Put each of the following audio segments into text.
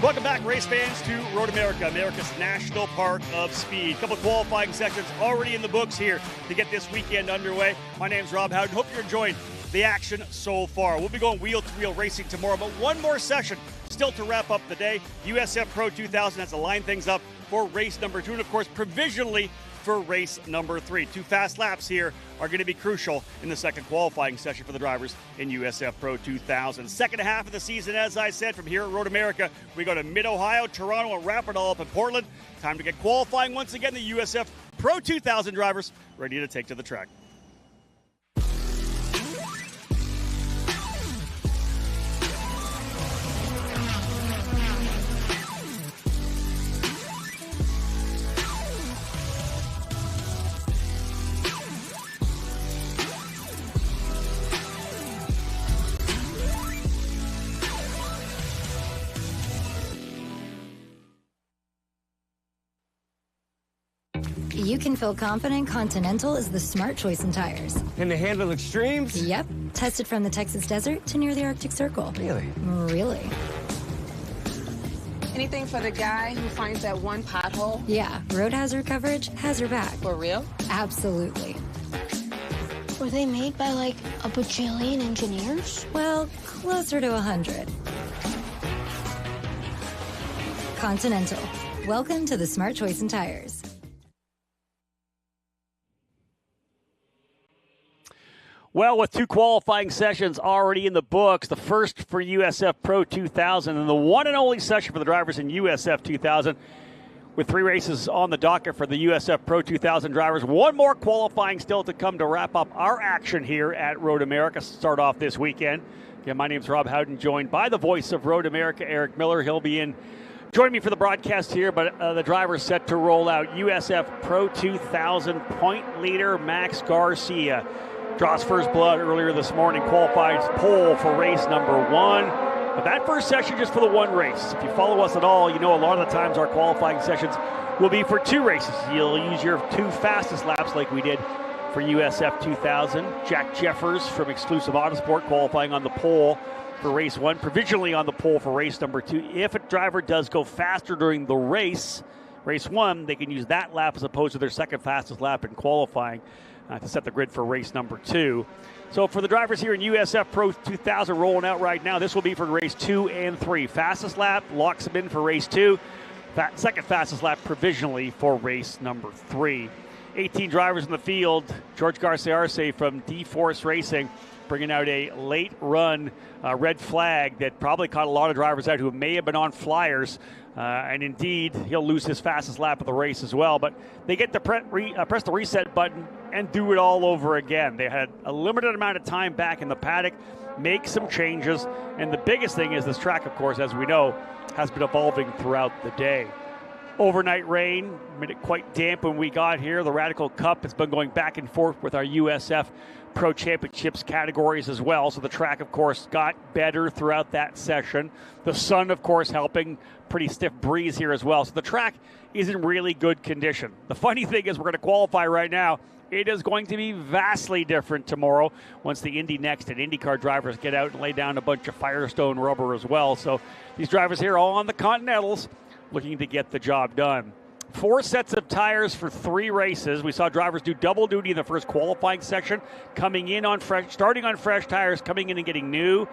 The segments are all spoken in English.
Welcome back, race fans, to Road America, America's National Park of Speed. A couple of qualifying sections already in the books here to get this weekend underway. My name's Rob Howden. Hope you're enjoying the action so far. We'll be going wheel-to-wheel racing tomorrow, but one more session still to wrap up the day. USF Pro 2000 has to line things up for race number 2, and of course, provisionally for race number 3. 2 fast laps here are going to be crucial in the second qualifying session for the drivers in USF Pro 2000. Second half of the season, as I said, from here at Road America, we go to Mid-Ohio, Toronto, and wrap it all up in Portland. Time to get qualifying once again. The USF Pro 2000 drivers ready to take to the track. You can feel confident Continental is the smart choice in tires. And they handle extremes? Yep. Tested from the Texas desert to near the Arctic Circle. Really? Really. Anything for the guy who finds that one pothole? Yeah. Road hazard coverage has your back. For real? Absolutely. Were they made by, like, a bajillion engineers? Well, closer to 100. Continental. Welcome to the smart choice in tires. Well, with 2 qualifying sessions already in the books, the first for USF Pro 2000 and the one and only session for the drivers in USF 2000, with 3 races on the docket for the USF Pro 2000 drivers. One more qualifying still to come to wrap up our action here at Road America. Start off this weekend. Again, my name's Rob Howden, joined by the voice of Road America, Eric Miller. He'll be joining me for the broadcast here, but the driver's set to roll out. USF Pro 2000 point leader Max Garcia draws first blood earlier this morning, qualified pole for race number 1. But that first session just for the one race. If you follow us at all, you know a lot of the times our qualifying sessions will be for 2 races. You'll use your 2 fastest laps like we did for USF 2000. Jack Jeffers from Exclusive Autosport qualifying on the pole for race 1, provisionally on the pole for race number 2. If a driver does go faster during the race 1, they can use that lap as opposed to their second fastest lap in qualifying to set the grid for race number 2. So for the drivers here in USF Pro 2000 rolling out right now, this will be for race 2 and 3. Fastest lap locks them in for race 2. Second fastest lap provisionally for race number 3. 18 drivers in the field. George Garcia Arce from D-Force Racing bringing out a late run red flag that probably caught a lot of drivers out who may have been on flyers. And indeed, he'll lose his fastest lap of the race as well. But they get to press the reset button and do it all over again. They had a limited amount of time back in the paddock, make some changes. And the biggest thing is this track, of course, as we know, has been evolving throughout the day. Overnight rain made it quite damp when we got here. The Radical Cup has been going back and forth with our USF Pro Championships categories as well. So the track, of course, got better throughout that session. The sun, of course, helping. Pretty stiff breeze here as well. So the track is in really good condition. The funny thing is we're going to qualify right now. It is going to be vastly different tomorrow once the Indy Next and IndyCar drivers get out and lay down a bunch of Firestone rubber as well. So these drivers here all on the Continentals looking to get the job done. 4 sets of tires for 3 races. We saw drivers do double duty in the first qualifying section, starting on fresh tires, coming in and getting new.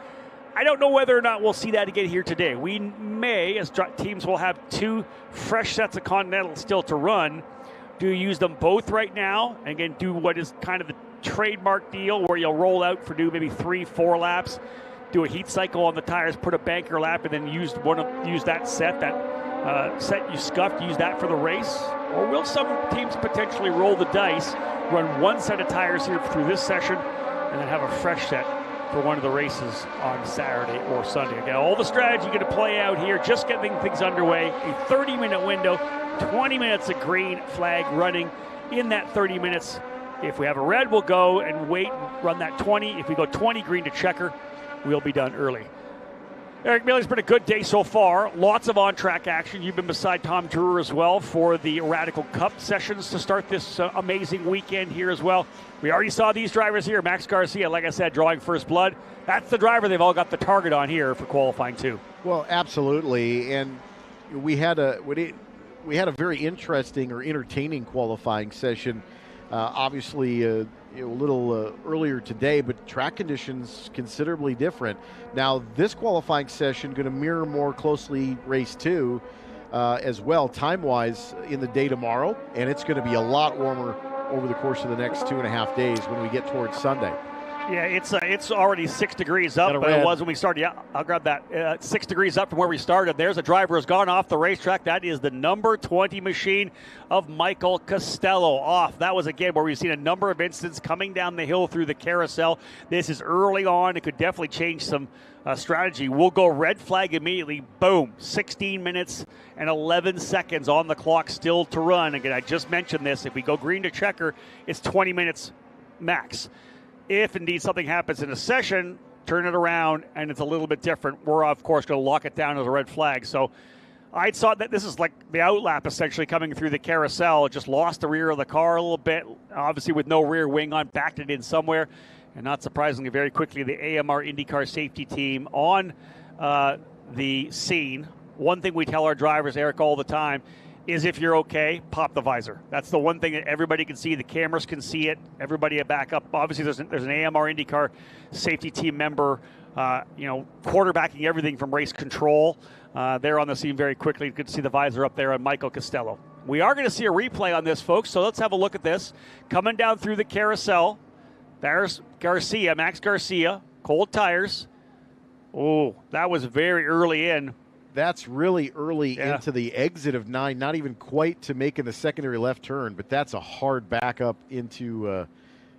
I don't know whether or not we'll see that again here today. We may, as teams will have 2 fresh sets of Continentals still to run. Do you use them both right now? And again, do what is kind of the trademark deal where you'll roll out for maybe 3-4 laps, do a heat cycle on the tires, put a banker lap, and then use that set you scuffed, use that for the race? Or will some teams potentially roll the dice, run 1 set of tires here through this session, and then have a fresh set for one of the races on Saturday or Sunday? Again, all the strategy going to play out here, just getting things underway. A 30-minute window, 20 minutes of green flag running in that 30 minutes. If we have a red, we'll go and wait and run that 20. If we go 20 green to checker, we'll be done early. Eric Miller's been a good day so far. Lots of on-track action. You've been beside Tom Drewer as well for the Radical Cup sessions to start this amazing weekend here as well. We already saw these drivers here. Max Garcia, like I said, drawing first blood. That's the driver they've all got the target on here for qualifying too. Well, absolutely. And we had a very interesting or entertaining qualifying session. Obviously, a little earlier today, but track conditions considerably different. Now, this qualifying session going to mirror more closely race 2 as well, time-wise, in the day tomorrow, and it's going to be a lot warmer over the course of the next 2.5 days when we get towards Sunday. Yeah, it's already 6 degrees up, but it was when we started. Yeah, I'll grab that. 6 degrees up from where we started. There's a driver who's gone off the racetrack. That is the number 20 machine of Michael Costello off. That was, again, where we've seen a number of incidents coming down the hill through the carousel. This is early on. It could definitely change some strategy. We'll go red flag immediately. Boom. 16 minutes and 11 seconds on the clock still to run. Again, I just mentioned this. If we go green to checker, it's 20 minutes max. If indeed something happens in a session, turn it around and it's a little bit different, we're of course going to lock it down as a red flag. So I saw that this is like the outlap essentially coming through the carousel. It just lost the rear of the car a little bit, obviously with no rear wing on, backed it in somewhere. And not surprisingly, very quickly, the AMR IndyCar safety team on the scene. One thing we tell our drivers, Eric, all the time, is if you're okay, pop the visor. That's the one thing that everybody can see. The cameras can see it. Everybody back up. Obviously, there's an AMR IndyCar safety team member, quarterbacking everything from race control. They're on the scene very quickly. Good to see the visor up there on Michael Costello. We are going to see a replay on this, folks, so let's have a look at this. Coming down through the carousel, there's Garcia, Max Garcia, cold tires. Oh, that was very early in. That's really early into the exit of 9, not even quite to making the secondary left turn, but that's a hard backup into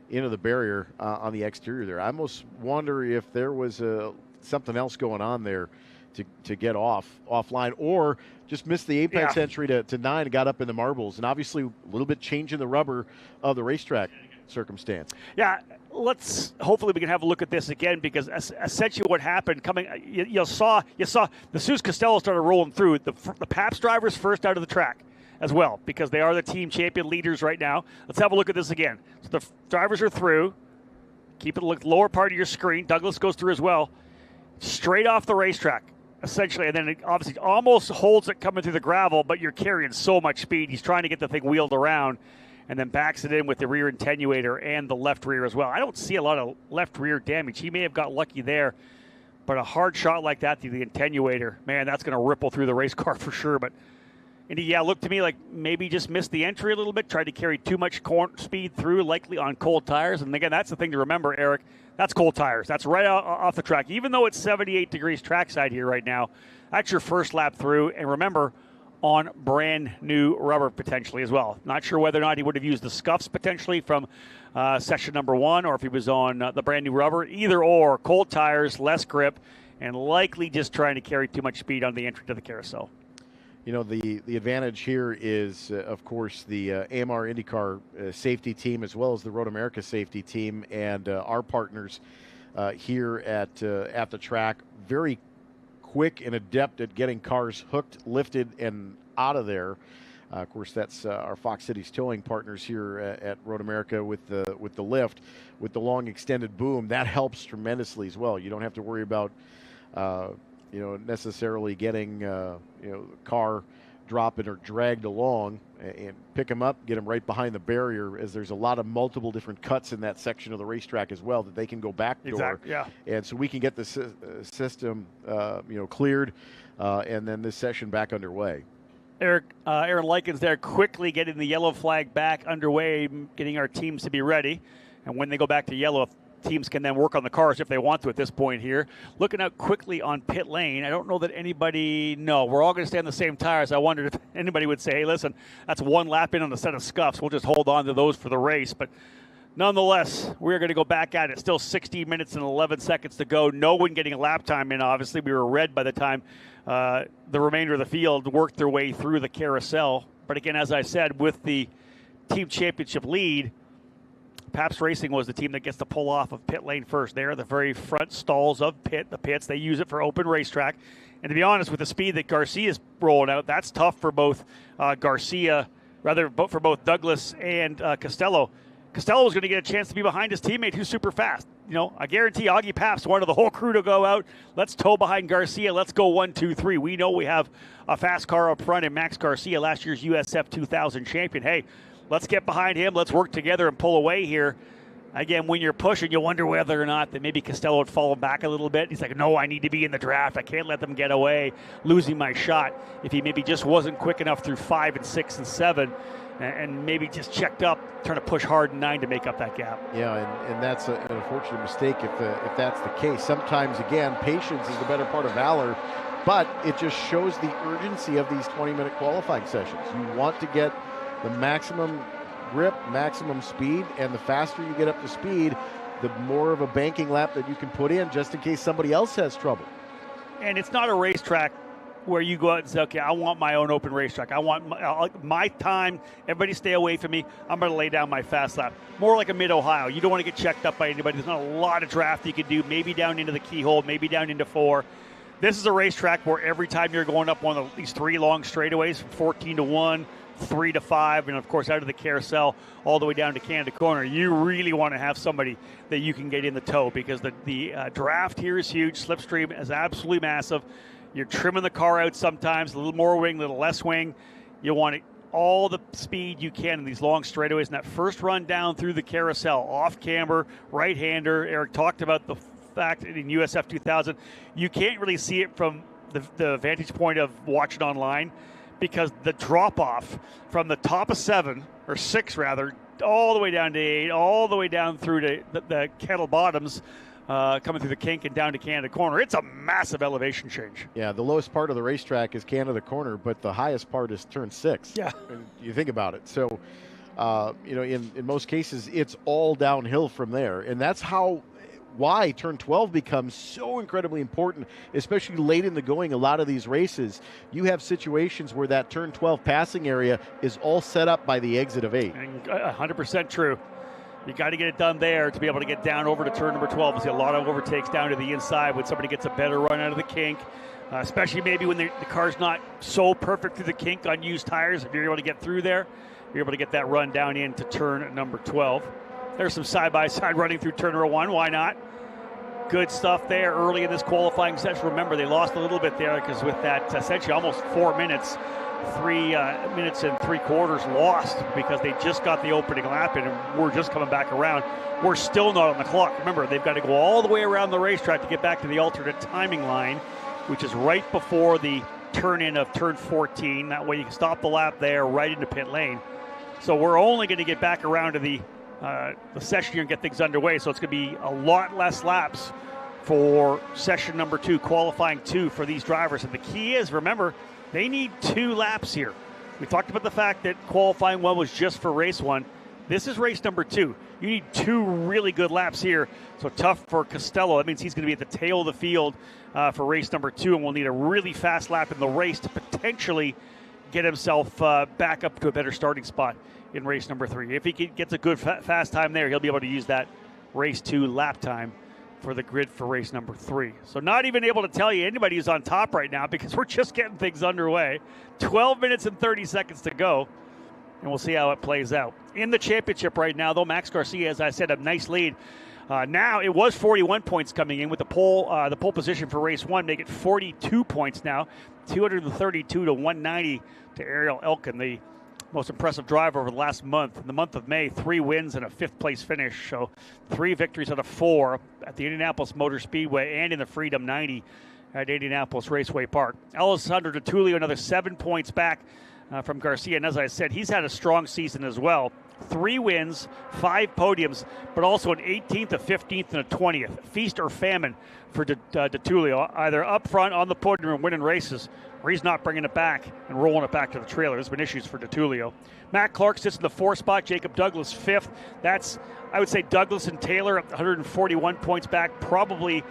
the barrier on the exterior there. I almost wonder if there was something else going on there to get offline, or just missed the apex entry to 9 and got up in the marbles, and obviously a little bit changing the rubber of the racetrack circumstance. Yeah, hopefully we can have a look at this again, because essentially what happened you saw the Suze Costello started rolling through. The Pabst drivers first out of the track as well, because they are the team champion leaders right now. Let's have a look at this again. So the drivers are through. Keep it lower part of your screen. Douglas goes through as well. Straight off the racetrack, essentially, and then it obviously almost holds it coming through the gravel, but you're carrying so much speed. He's trying to get the thing wheeled around, and then backs it in with the rear attenuator and the left rear as well. I don't see a lot of left rear damage. He may have got lucky there, but a hard shot like that through the attenuator, man, that's going to ripple through the race car for sure. But looked to me like maybe just missed the entry a little bit, tried to carry too much speed through, likely on cold tires. And again, that's the thing to remember, Eric. That's cold tires. That's right off the track. Even though it's 78 degrees trackside here right now, that's your first lap through. And remember, on brand new rubber potentially as well. Not sure whether or not he would have used the scuffs potentially from session number 1, or if he was on the brand new rubber. Either or, cold tires, less grip, and likely just trying to carry too much speed on the entry to the carousel. You know, the advantage here is, of course, the AMR IndyCar safety team, as well as the Road America safety team, and our partners here at the track. Very quick and adept at getting cars hooked, lifted, and out of there. Of course, that's our Fox Cities towing partners here at Road America with the lift, with the long extended boom. That helps tremendously as well. You don't have to worry about necessarily getting the car dropping or dragged along, and pick them up, get them right behind the barrier, as there's a lot of multiple different cuts in that section of the racetrack as well that they can go back door. Exactly, yeah. And so we can get the system cleared, and then this session back underway. Aaron Likens there quickly getting the yellow flag back underway, getting our teams to be ready. And when they go back to yellow, teams can then work on the cars if they want to at this point here. Looking out quickly on pit lane, I don't know that we're all going to stay on the same tires. I wondered if anybody would say, hey, listen, that's one lap in on a set of scuffs. We'll just hold on to those for the race. But nonetheless, we're going to go back at it. Still 16 minutes and 11 seconds to go. No one getting a lap time in. Obviously, we were red by the time the remainder of the field worked their way through the carousel. But again, as I said, with the team championship lead, Pabst Racing was the team that gets to pull off of pit lane first. They're the very front stalls of the pits. They use it for open racetrack. And to be honest, with the speed that Garcia's rolling out, that's tough for both for both Douglas and Costello. Costello was going to get a chance to be behind his teammate who's super fast. I guarantee Augie Pabst wanted the whole crew to go out. Let's tow behind Garcia. Let's go 1, 2, 3. We know we have a fast car up front in Max Garcia, last year's USF 2000 champion. Hey, let's get behind him. Let's work together and pull away here. Again, when you're pushing, you wonder whether or not that maybe Costello would fall back a little bit. He's like, no, I need to be in the draft. I can't let them get away, losing my shot. If he maybe just wasn't quick enough through 5 and 6 and 7, and maybe just checked up, trying to push hard in 9 to make up that gap. Yeah, and that's an unfortunate mistake if that's the case. Sometimes, again, patience is the better part of valor, but it just shows the urgency of these 20-minute qualifying sessions. You want to get the maximum grip, maximum speed, and the faster you get up to speed, the more of a banking lap that you can put in just in case somebody else has trouble. And it's not a racetrack where you go out and say, okay, I want my own open racetrack. I want my time. Everybody stay away from me. I'm going to lay down my fast lap. More like a mid-Ohio. You don't want to get checked up by anybody. There's not a lot of draft you can do, maybe down into the keyhole, maybe down into 4. This is a racetrack where every time you're going up one of these 3 long straightaways from 14 to 1, 3 to 5, and of course out of the carousel all the way down to Canada Corner, you really want to have somebody that you can get in the tow, because the draft here is huge. Slipstream is absolutely massive. You're trimming the car out sometimes, a little more wing, a little less wing. You want all the speed you can in these long straightaways. And that first run down through the carousel, off camber, right-hander. Eric talked about the fact in USF 2000, you can't really see it from the vantage point of watching online, because the drop-off from the top of 7, or 6 rather, all the way down to 8, all the way down through to the kettle bottoms, coming through the kink and down to Canada Corner. It's a massive elevation change. Yeah, the lowest part of the racetrack is Canada Corner, but the highest part is turn 6. Yeah. And you think about it. So, in most cases, it's all downhill from there. And that's why turn 12 becomes so incredibly important, especially late in the going. A lot of these races, you have situations where that turn 12 passing area is all set up by the exit of 8. And 100% true. You got to get it done there to be able to get down over to turn number 12. You see a lot of overtakes down to the inside when somebody gets a better run out of the kink, especially maybe when the car's not so perfect through the kink on used tires. If you're able to get through there, you're able to get that run down into turn number 12. There's some side-by-side running through turn number 1. Why not? Good stuff there early in this qualifying session. Remember, they lost a little bit there because with that essentially almost 4 minutes, 3 minutes and 3/4 lost because they just got the opening lap in and we're just coming back around. We're still not on the clock. Remember, they've got to go all the way around the racetrack to get back to the alternate timing line, which is right before the turn-in of turn 14. That way you can stop the lap there right into pit lane. So we're only going to get back around to the session here and get things underway. So it's going to be a lot less laps for session number 2, qualifying 2 for these drivers. And the key is, remember, they need 2 laps here. We talked about the fact that qualifying 1 was just for race 1. This is race number 2. You need 2 really good laps here. So tough for Costello. That means he's going to be at the tail of the field for race number 2, and we'll need a really fast lap in the race to potentially get himself back up to a better starting spot in race number 3. If he gets a good fast time there, he'll be able to use that race 2 lap time for the grid for race number 3. So not even able to tell you anybody who's on top right now because we're just getting things underway. 12 minutes and 30 seconds to go, and we'll see how it plays out. In the championship right now, though, Max Garcia, as I said, a nice lead. Now it was 41 points coming in with the pole position for race 1, make it 42 points now, 232 to 190 to Ariel Elkin, the most impressive driver over the last month. In the month of May, 3 wins and a 5th place finish. So 3 victories out of 4 at the Indianapolis Motor Speedway and in the Freedom 90 at Indianapolis Raceway Park. Alessandro DiTullio, another 7 points back from Garcia. And as I said, he's had a strong season as well. 3 wins, 5 podiums, but also an 18th, a 15th, and a 20th. Feast or famine for DiTullio, either up front on the podium and winning races, or he's not bringing it back and rolling it back to the trailer. There's been issues for DiTullio. Matt Clark sits in the 4th spot, Jacob Douglas 5th. That's, I would say, Douglas and Taylor, 141 points back, probably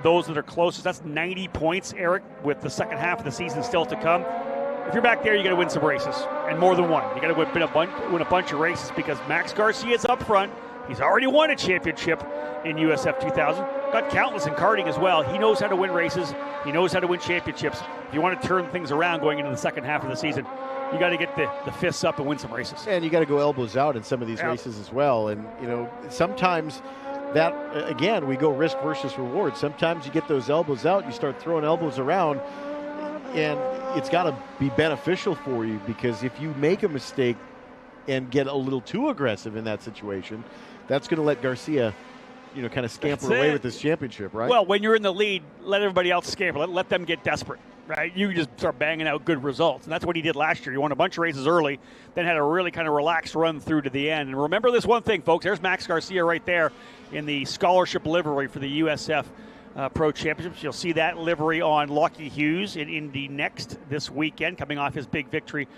those that are closest. That's 90 points, Eric, with the second half of the season still to come. If you're back there, you got to win some races, and more than one. You got to win a bunch of races because Max Garcia is up front. He's already won a championship in USF 2000. Got countless in karting as well. He knows how to win races. He knows how to win championships. If you want to turn things around going into the second half of the season, you got to get the fists up and win some races. And you got to go elbows out in some of these races as well. And, sometimes that, again, we go risk versus reward. Sometimes you get those elbows out, you start throwing elbows around, and it's got to be beneficial for you, because if you make a mistake and get a little too aggressive in that situation, that's going to let Garcia, kind of scamper away with this championship, right? Well, when you're in the lead, let everybody else scamper. Let them get desperate, right? You just start banging out good results. And that's what he did last year. He won a bunch of races early, then had a really kind of relaxed run through to the end. And remember this one thing, folks. There's Max Garcia right there in the scholarship livery for the USF Pro Championships. You'll see that livery on Lockie Hughes in Indy next this weekend, coming off his big victory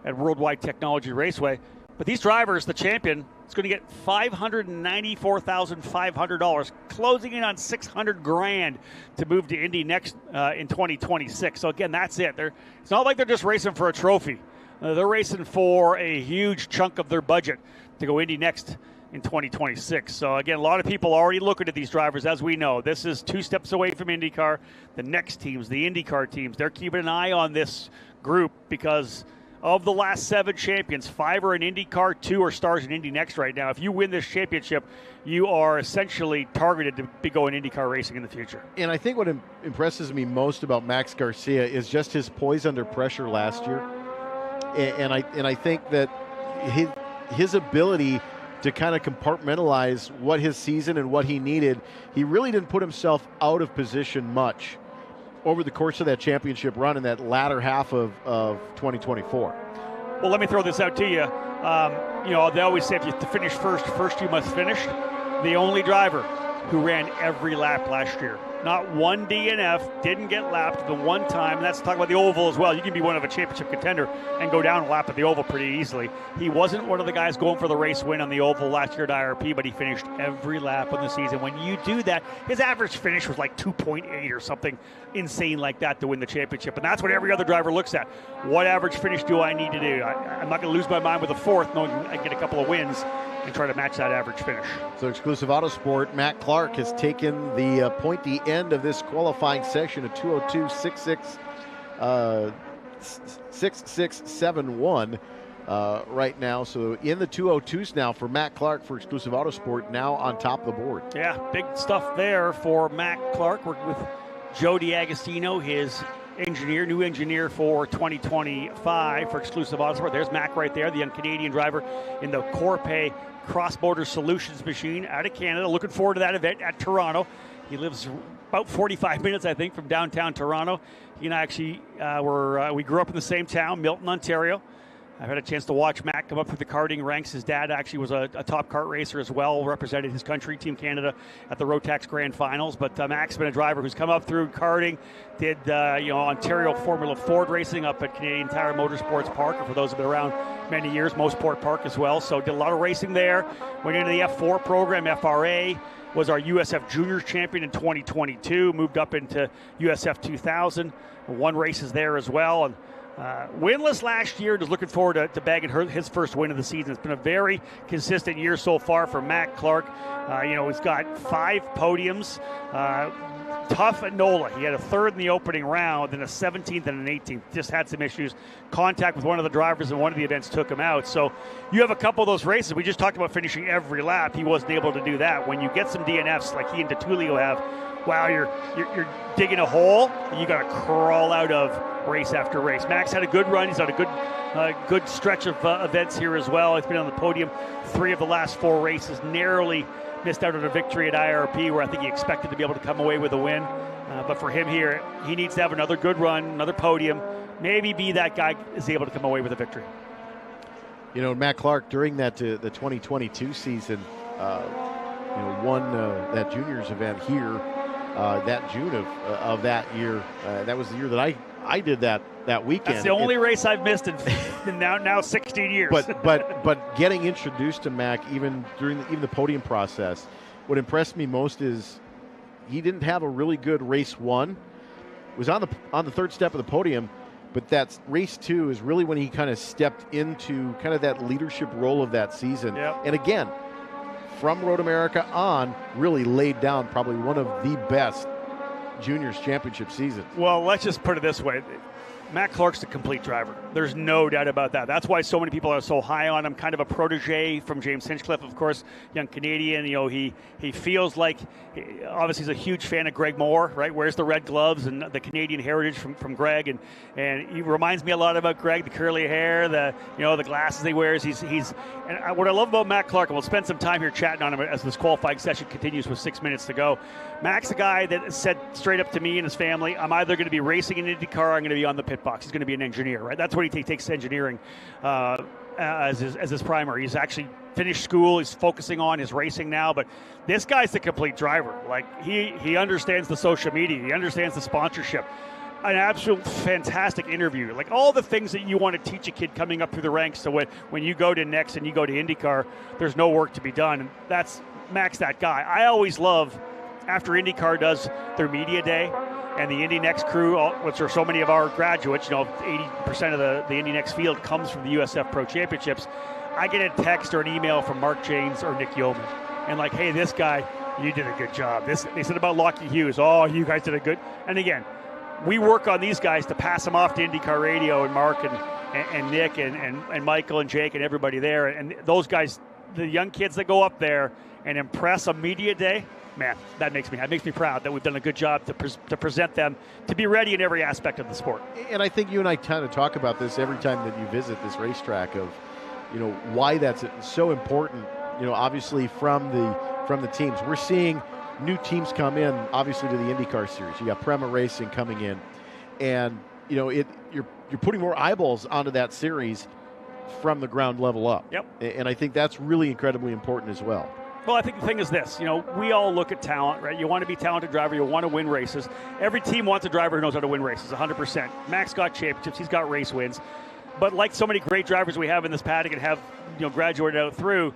at Worldwide Technology Raceway. But these drivers, the champion, is going to get $594,500, closing in on $600,000 to move to Indy next in 2026. So again, that's it. It's not like they're just racing for a trophy. They're racing for a huge chunk of their budget to go Indy next in 2026. So again, a lot of people already looking at these drivers. As we know, this is 2 steps away from IndyCar. The next teams, the IndyCar teams, they're keeping an eye on this group, because of the last 7 champions, 5 are in IndyCar, 2 are stars in Indy Next right now. If you win this championship, you are essentially targeted to be going IndyCar racing in the future. And I think what impresses me most about Max Garcia is just his poise under pressure last year. And I think that his ability to kind of compartmentalize what his season and what he needed, he really didn't put himself out of position much over the course of that championship run in that latter half of 2024. Well, let me throw this out to you. They always say if you to finish first you must finish. The only driver who ran every lap last year. Not one DNF, didn't get lapped the one time. And that's talking about the Oval as well. You can be one of a championship contender and go down a lap at the Oval pretty easily. He wasn't one of the guys going for the race win on the Oval last year at IRP, but he finished every lap of the season. When you do that, his average finish was like 2.8 or something insane like that to win the championship. And that's what every other driver looks at. What average finish do I need to do? I'm not going to lose my mind with a 4th, knowing I get a couple of wins and try to match that average finish. So Exclusive Autosport, Matt Clark has taken the pointy end of this qualifying session at 202.6671 right now. So in the 202s now for Matt Clark for Exclusive Autosport, now on top of the board. Yeah, big stuff there for Matt Clark, working with Joe D'Agostino, his new engineer for 2025 for Exclusive Autosport. There's Mac right there, the young Canadian driver in the Corpay Cross-Border Solutions machine out of Canada. Looking forward to that event at Toronto. He lives about 45 minutes, I think, from downtown Toronto. He and I actually we grew up in the same town, Milton, Ontario. I've had a chance to watch Matt come up through the karting ranks. His dad actually was a top kart racer as well, represented his country, Team Canada, at the Rotax Grand Finals. But Mac's been a driver who's come up through karting, did Ontario Formula Ford racing up at Canadian Tire Motorsports Park, or for those who have been around many years, Mosport Park as well. So did a lot of racing there. Went into the F4 program, FRA. Was our USF Juniors champion in 2022. Moved up into USF 2000. Won races there as well. And winless last year, just looking forward to bagging his first win of the season. It's been a very consistent year so far for Matt Clark. He's got 5 podiums. Tough at NOLA. He had a 3rd in the opening round, then a 17th and an 18th. Just had some issues. Contact with one of the drivers in one of the events took him out. So you have a couple of those races. We just talked about finishing every lap. He wasn't able to do that. When you get some DNFs like he and Tertulio have, wow, you're digging a hole, and you got to crawl out of race after race. Max had a good run. He's on a good stretch of events here as well. He's been on the podium 3 of the last 4 races. Narrowly missed out on a victory at IRP, where I think he expected to be able to come away with a win. But for him here, he needs to have another good run, another podium. Maybe be that guy is able to come away with a victory. Matt Clark, during that the 2022 season, won that juniors event here that June of that year. That was the year that I did that weekend. That's the only race I've missed in now 16 years. But getting introduced to Mac even during the podium process, what impressed me most is he didn't have a really good race 1. Was on the 3rd step of the podium, but that race 2 is really when he kind of stepped into kind of that leadership role of that season. Yep. And again, from Road America on, really laid down probably one of the best juniors championship seasons. Well, let's just put it this way. Matt Clark's the complete driver. There's no doubt about that. That's why so many people are so high on him. Kind of a protege from James Hinchcliffe, of course, young Canadian. He feels like, obviously, he's a huge fan of Greg Moore, right? Wears the red gloves and the Canadian heritage from Greg, and he reminds me a lot about Greg. The curly hair, the glasses he wears. And what I love about Matt Clark, and we'll spend some time here chatting on him as this qualifying session continues with 6 minutes to go. Mac's a guy that said straight up to me and his family, I'm either going to be racing in IndyCar or I'm going to be on the pit box. He's going to be an engineer, right? That's what he takes engineering as his primary. He's actually finished school. He's focusing on his racing now, but this guy's the complete driver. Like, he understands the social media. He understands the sponsorship. An absolute fantastic interview. Like, all the things that you want to teach a kid coming up through the ranks, so when you go to next and you go to IndyCar, there's no work to be done. And that's Mac's that guy. I always love, after IndyCar does their media day, and the Indy Next crew, which are so many of our graduates, 80% of the Indy Next field comes from the USF Pro Championships. I get a text or an email from Mark James or Nick Yeoman, and like, hey, this guy, you did a good job. They said about Lockie Hughes, oh, you guys did a good. And again, we work on these guys to pass them off to IndyCar Radio, and Mark and Nick and Michael and Jake and everybody there. And those guys, the young kids that go up there and impress a media day, man, that makes me proud that we've done a good job to present them, to be ready in every aspect of the sport. And I think you and I kind of talk about this every time that you visit this racetrack of, why that's so important. Obviously from the teams, we're seeing new teams come in, obviously, to the IndyCar series. You got Prema Racing coming in, and you're putting more eyeballs onto that series from the ground level up. Yep. And I think that's really incredibly important as well. Well, I think the thing is this, we all look at talent, right? You want to be a talented driver. You want to win races. Every team wants a driver who knows how to win races, 100%. Mac's got championships. He's got race wins. But like so many great drivers we have in this paddock and have, graduated out through,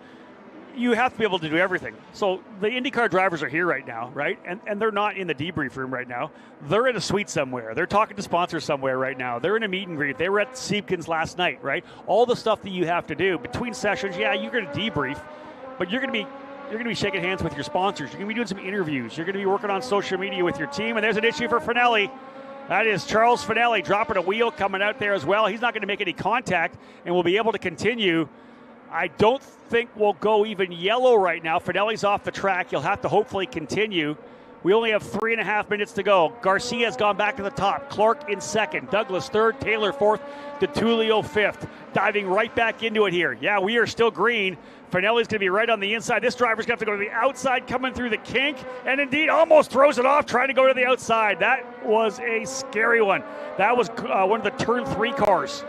you have to be able to do everything. So the IndyCar drivers are here right now, right? And they're not in the debrief room right now. They're in a suite somewhere. They're talking to sponsors somewhere right now. They're in a meet and greet. They were at Siebken's last night, right? All the stuff that you have to do between sessions, yeah, you're going to debrief, but you're going to be shaking hands with your sponsors. You're going to be doing some interviews. You're going to be working on social media with your team. And there's an issue for Finelli. That is Charles Finelli dropping a wheel coming out there as well. He's not going to make any contact and will be able to continue. I don't think we'll go even yellow right now. Finelli's off the track. He'll have to hopefully continue. We only have 3.5 minutes to go. Garcia's gone back to the top. Clark in second. Douglas third. Taylor fourth. DeTulio fifth. Diving right back into it here. Yeah, we are still green. Finelli's going to be right on the inside. This driver's going to have to go to the outside, coming through the kink, and indeed almost throws it off, trying to go to the outside. That was a scary one. That was one of the turn 3 cars.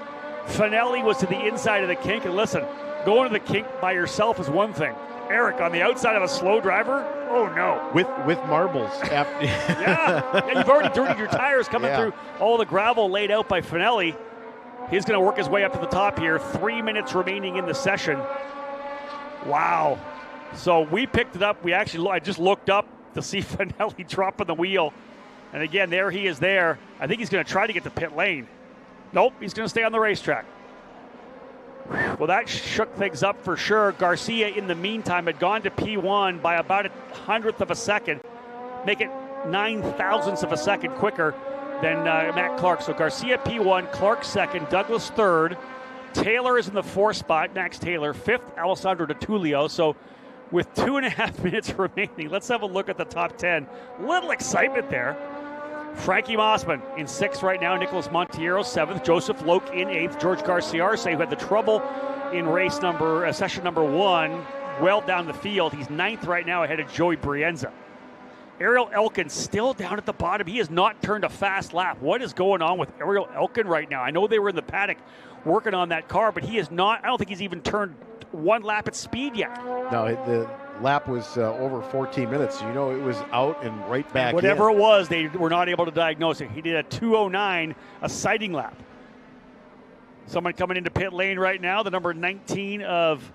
Finelli was to the inside of the kink, and listen, going to the kink by yourself is one thing. Eric on the outside of a slow driver, oh no. With marbles. After yeah, you've already dirtied your tires coming through all the gravel laid out by Finelli. He's going to work his way up to the top here. 3 minutes remaining in the session. Wow. So we picked it up. I just looked up to see Finelli dropping the wheel. And again, there he is there. I think he's going to try to get to pit lane. Nope, he's going to stay on the racetrack. Well, that shook things up for sure. Garcia, in the meantime, had gone to P1 by about 1/100th of a second. Make it 9,000ths of a second quicker than Matt Clark. So Garcia P1, Clark second, Douglas third. Taylor is in the 4th spot, Max Taylor. 5th, Alessandro DeTulio. So with 2.5 minutes remaining, let's have a look at the top 10. Little excitement there. Frankie Mossman in 6th right now. Nicholas Montiero 7th. Joseph Loke in 8th. George Garcia, who had the trouble in session number 1, well down the field. He's 9th right now ahead of Joey Brienza. Ariel Elkin still down at the bottom. He has not turned a fast lap. What is going on with Ariel Elkin right now? I know they were in the paddock working on that car, but he is not. I don't think he's even turned one lap at speed yet. No, the lap was over 14 minutes. So it was out and right back. Whatever it was, they were not able to diagnose it. He did a 2:09, a sighting lap. Someone coming into pit lane right now, the number 19 of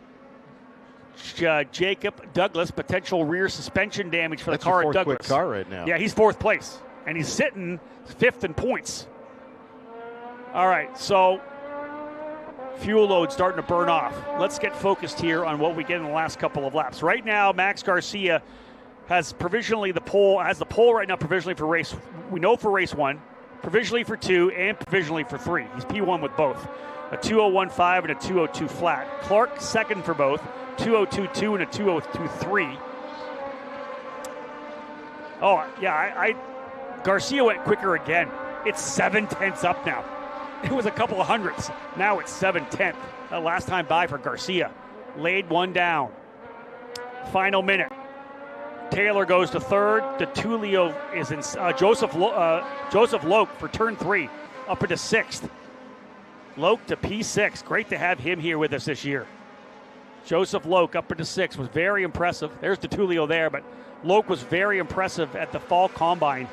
Jacob Douglas, potential rear suspension damage for the car at Douglas. Quick car right now. Yeah, he's 4th place, and he's sitting 5th in points. All right, so fuel load starting to burn off. Let's get focused here on what we get in the last couple of laps. Right now, Max Garcia has provisionally the pole right now provisionally for race. We know for race 1, provisionally for 2, and provisionally for 3. He's P1 with both. A 2:01.5 and a 2:02 flat. Clark second for both, 2:02.2 and a 2:02.3. Oh, yeah, Garcia went quicker again. It's 7/10 up now. It was a couple of hundredths. Now it's 7/10. Last time by for Garcia. Laid one down. Final minute. Taylor goes to third. DeTulio is in. Joseph Loke for turn 3, up into 6th. Loke to P6. Great to have him here with us this year. Joseph Loke up into 6th was very impressive. There's DeTulio there, but Loke was very impressive at the fall combine,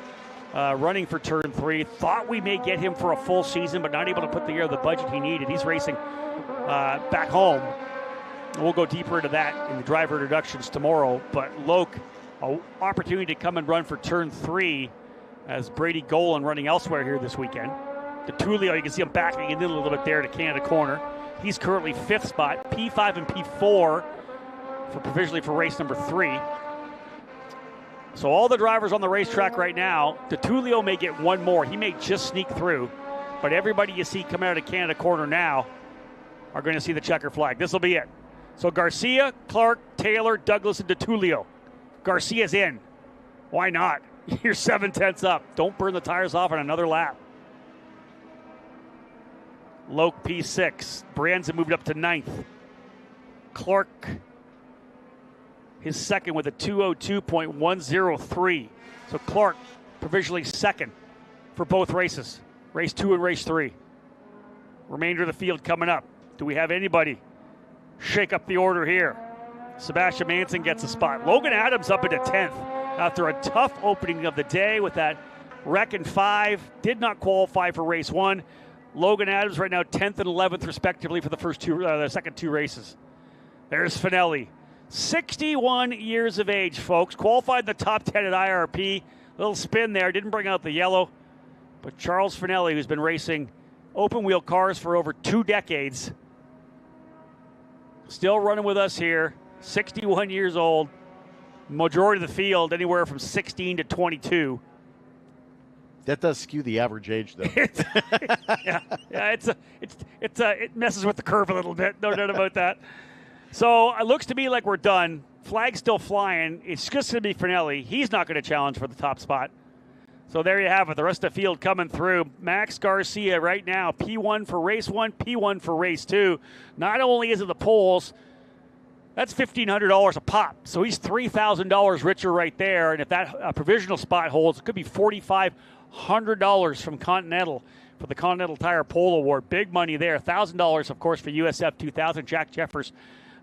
running for turn 3. Thought we may get him for a full season, but not able to put together the budget he needed. He's racing back home. We'll go deeper into that in the driver introductions tomorrow. But Loke, an opportunity to come and run for turn 3 as Brady Golan running elsewhere here this weekend. DeTulio, you can see him backing in a little bit there to Canada Corner. He's currently 5th spot, P5 and P4 for provisionally for race number 3. So all the drivers on the racetrack right now, DeTulio may get one more. He may just sneak through. But everybody you see coming out of Canada Corner now are going to see the checker flag. This will be it. So Garcia, Clark, Taylor, Douglas, and DeTulio. Garcia's in. Why not? You're 7/10 up. Don't burn the tires off on another lap. Loke P6. Branson moved up to 9th. Clark, his second with a 2:02.103. So Clark provisionally second for both races. Race 2 and race 3. Remainder of the field coming up. Do we have anybody shake up the order here? Sebastian Manson gets a spot. Logan Adams up into 10th after a tough opening of the day with that wreck in 5. Did not qualify for race 1. Logan Adams right now 10th and 11th respectively for the second 2 races. There's Finelli. 61 years of age, folks. Qualified in the top 10 at IRP. Little spin there. Didn't bring out the yellow. But Charles Finelli, who's been racing open wheel cars for over 2 decades, still running with us here. 61 years old. Majority of the field anywhere from 16 to 22. That does skew the average age, though. It messes with the curve a little bit. No doubt about that. So it looks to me like we're done. Flag's still flying. It's just going to be Finelli. He's not going to challenge for the top spot. So there you have it. The rest of the field coming through. Max Garcia right now, P1 for race 1, P1 for race 2. Not only is it the poles, that's $1,500 a pop. So he's $3,000 richer right there. And if that provisional spot holds, it could be $4,500 from Continental for the Continental Tire Pole Award. Big money there. $1,000, of course, for USF 2000. Jack Jeffers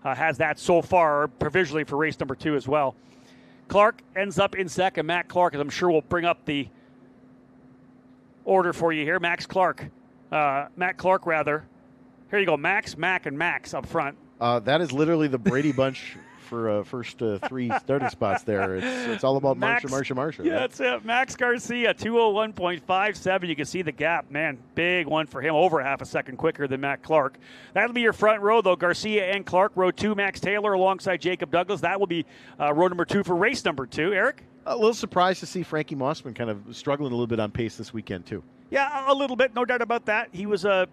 has that so far, provisionally for race number 2 as well. Clark ends up in second. Matt Clark, as I'm sure will bring up the order for you here. Matt Clark, rather. Here you go, Max, Mac, and Max up front. That is literally the Brady Bunch for first 3 starting spots there. It's all about Marsha. Yeah, Right? that's it. Max Garcia, 2:01.57. You can see the gap. Man, big one for him. Over half a second quicker than Matt Clark. That'll be your front row, though. Garcia and Clark. Row 2, Max Taylor alongside Jacob Douglas. That will be row number 2 for race number 2. Eric? A little surprised to see Frankie Mossman kind of struggling a little bit on pace this weekend, too. Yeah, a little bit, no doubt about that. He was a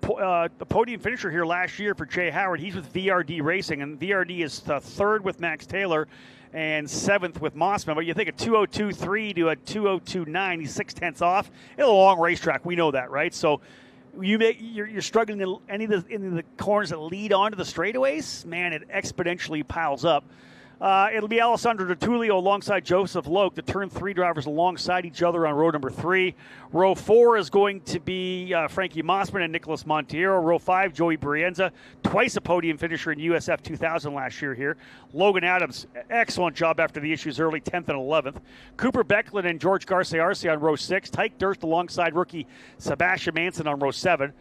podium finisher here last year for Jay Howard. He's with VRD Racing, and VRD is third with Max Taylor and 7th with Mossman. But you think a 2:02.3 to a 2:02.9, he's 0.6 off. It's a long racetrack, we know that, right? So you're struggling in any of the corners that lead onto the straightaways. Man, it exponentially piles up. It'll be Alessandro DeTulio alongside Joseph Loke, the turn 3 drivers alongside each other on row number 3. Row 4 is going to be Frankie Mossman and Nicholas Monteiro. Row 5, Joey Brienza, twice a podium finisher in USF 2000 last year here. Logan Adams, excellent job after the issues early, 10th and 11th. Cooper Becklin and George Garcia Arce on row 6. Tyke Durst alongside rookie Sebastian Manson on row 7.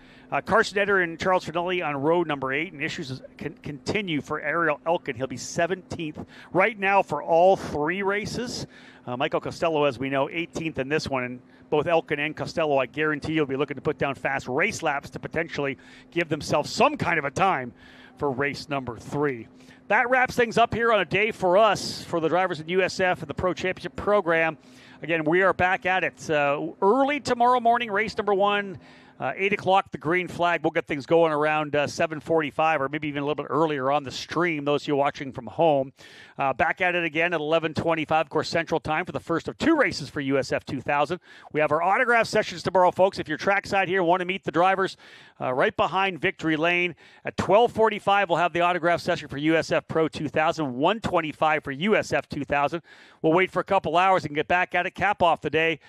Carson Eder and Charles Finelli on row number 8, and issues continue for Ariel Elkin. He'll be 17th right now for all 3 races. Michael Costello, as we know, 18th in this one, and both Elkin and Costello, I guarantee you'll be looking to put down fast race laps to potentially give themselves some kind of a time for race number 3. That wraps things up here on a day for us, for the drivers at USF and the Pro Championship program. Again, we are back at it early tomorrow morning, race number 1. 8 o'clock, the green flag. We'll get things going around 7:45 or maybe even a little bit earlier on the stream, those of you watching from home. Back at it again at 11:25, of course, Central Time for the first of 2 races for USF 2000. We have our autograph sessions tomorrow, folks. If you're trackside here and want to meet the drivers, right behind Victory Lane. At 12:45, we'll have the autograph session for USF Pro 2000, 1:25 for USF 2000. We'll wait for a couple hours and get back at it, cap off the day.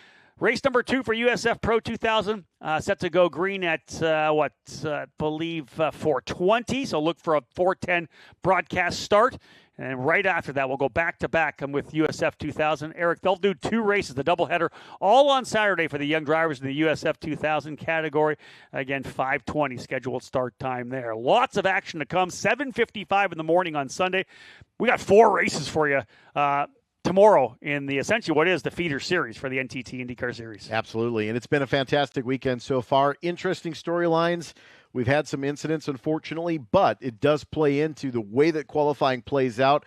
Race number 2 for USF Pro 2000, set to go green at, I believe 4:20. So look for a 4:10 broadcast start. And right after that, we'll go back-to-back with USF 2000. Eric, they'll do 2 races, the doubleheader, all on Saturday for the young drivers in the USF 2000 category. Again, 5:20 scheduled start time there. Lots of action to come. 7:55 in the morning on Sunday. We got 4 races for you tomorrow in the essentially what is the feeder series for the NTT IndyCar Series. Absolutely, and it's been a fantastic weekend so far. Interesting storylines. We've had some incidents, unfortunately, but it does play into the way that qualifying plays out.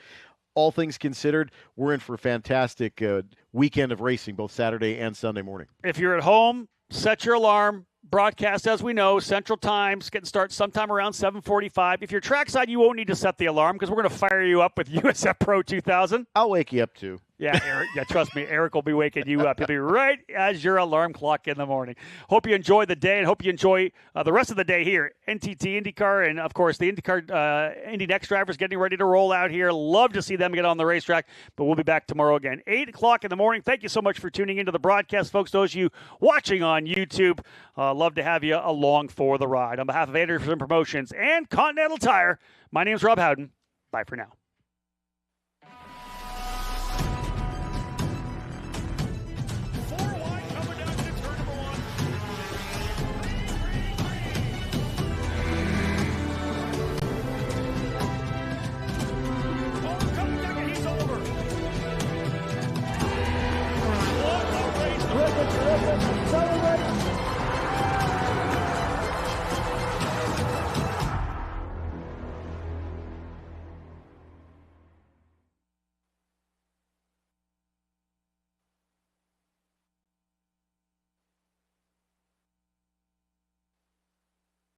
All things considered, we're in for a fantastic weekend of racing, both Saturday and Sunday morning. If you're at home, set your alarm. Broadcast, as we know, Central Time's getting started sometime around 7:45. If you're trackside, you won't need to set the alarm because we're going to fire you up with USF Pro 2000. I'll wake you up, too. Yeah, Eric, trust me, Eric will be waking you up. He'll be right as your alarm clock in the morning. Hope you enjoy the day and hope you enjoy the rest of the day here. NTT IndyCar and, of course, the IndyCar Indy Next drivers getting ready to roll out here. Love to see them get on the racetrack, but we'll be back tomorrow again, 8 o'clock in the morning. Thank you so much for tuning into the broadcast, folks. Those of you watching on YouTube, love to have you along for the ride. On behalf of Anderson Promotions and Continental Tire, my name is Rob Howden. Bye for now.